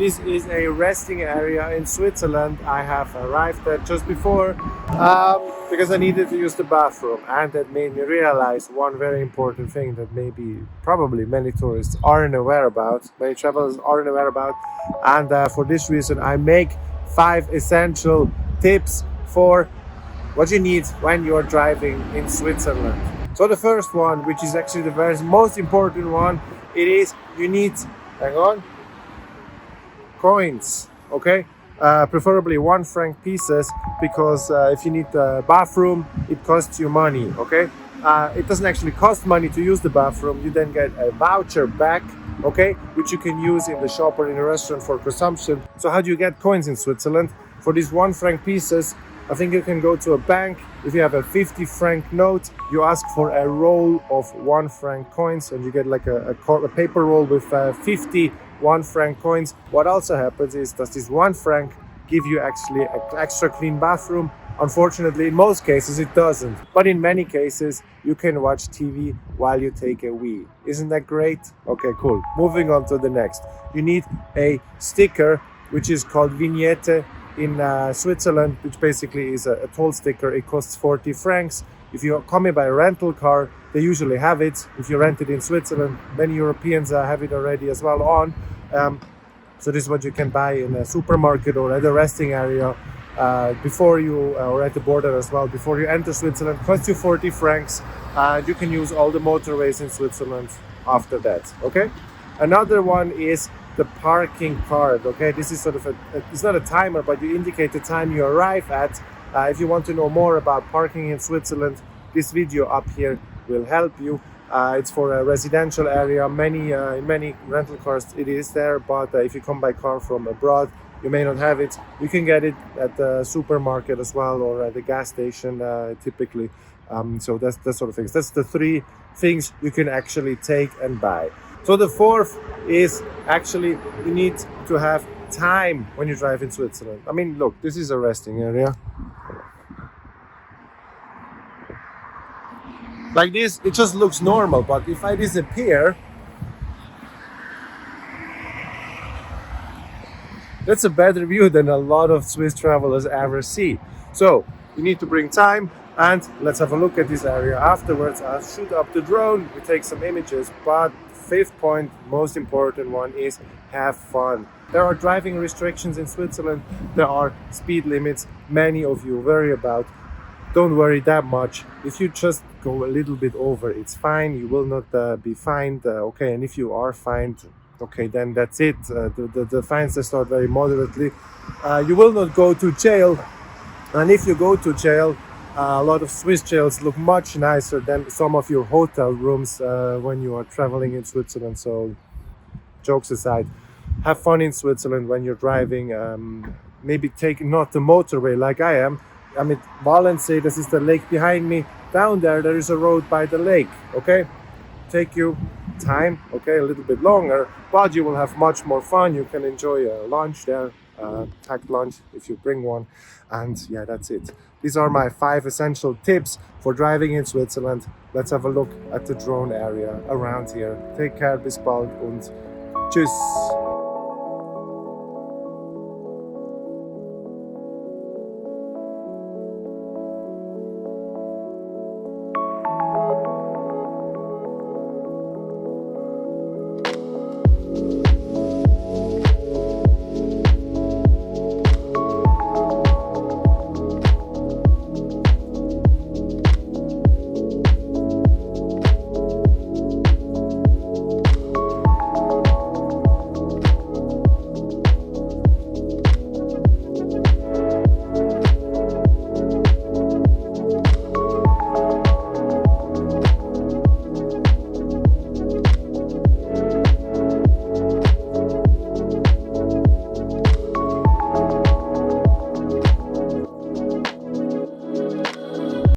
This is a resting area in Switzerland. I have arrived at just before because I needed to use the bathroom, and that made me realize one very important thing that probably many tourists aren't aware about, many travelers aren't aware about, and for this reason I make 5 essential tips for what you need when you're driving in Switzerland. So the first one, which is actually the most important one, it is you need, hang on, coins, okay? Preferably 1 franc pieces, because if you need the bathroom, it costs you money, okay? It doesn't actually cost money to use the bathroom. You then get a voucher back, okay, which you can use in the shop or in a restaurant for consumption. So how do you get coins in Switzerland? For these 1 franc pieces, I think you can go to a bank. If you have a 50 franc note, you ask for a roll of 1 franc coins, and you get like a paper roll with 50 1 franc coins. What also happens is, does this 1 franc give you actually an extra clean bathroom? Unfortunately, in most cases it doesn't, but in many cases you can watch TV while you take a wee. Isn't that great? Okay, cool. Moving on to the next. You need a sticker which is called vignette in Switzerland, which basically is a toll sticker. It costs 40 francs. If you come by a rental car, they usually have it. If you rent it in Switzerland, many Europeans have it already as well on. So this is what you can buy in a supermarket or at a resting area before you, or at the border as well, before you enter Switzerland. It costs you 40 francs. You can use all the motorways in Switzerland after that, okay? Another one is the parking card, okay? This is sort of it's not a timer, but you indicate the time you arrive at. If you want to know more about parking in Switzerland, this video up here will help you. It's for a residential area. In many rental cars it is there, but if you come by car from abroad, you may not have it. You can get it at the supermarket as well, or at the gas station typically. So that's the sort of things. That's the 3 things you can actually take and buy. So the 4th is actually you need to have time when you drive in Switzerland. I mean, look, this is a resting area. Like this, it just looks normal, but if I disappear, that's a better view than a lot of Swiss travelers ever see. So you need to bring time, and let's have a look at this area afterwards. I'll shoot up the drone, we take some images, but 5th point, most important one, is have fun. There are driving restrictions in Switzerland. There are speed limits. Many of you worry about. Don't worry that much. If you just go a little bit over, it's fine. You will not be fined. Okay, and if you are fined, okay, then that's it. The fines they start very moderately. You will not go to jail. And if you go to jail, a lot of Swiss jails look much nicer than some of your hotel rooms when you are traveling in Switzerland. So, jokes aside, have fun in Switzerland when you're driving. Maybe take not the motorway like I am. I'm at Walensee. This is the lake behind me. Down there is a road by the lake. Okay, take you time. Okay, a little bit longer, but you will have much more fun. You can enjoy a lunch there, packed lunch if you bring one, and yeah, that's it. These are my 5 essential tips for driving in Switzerland. Let's have a look at the drone area around here. Take care, bis bald und tschüss.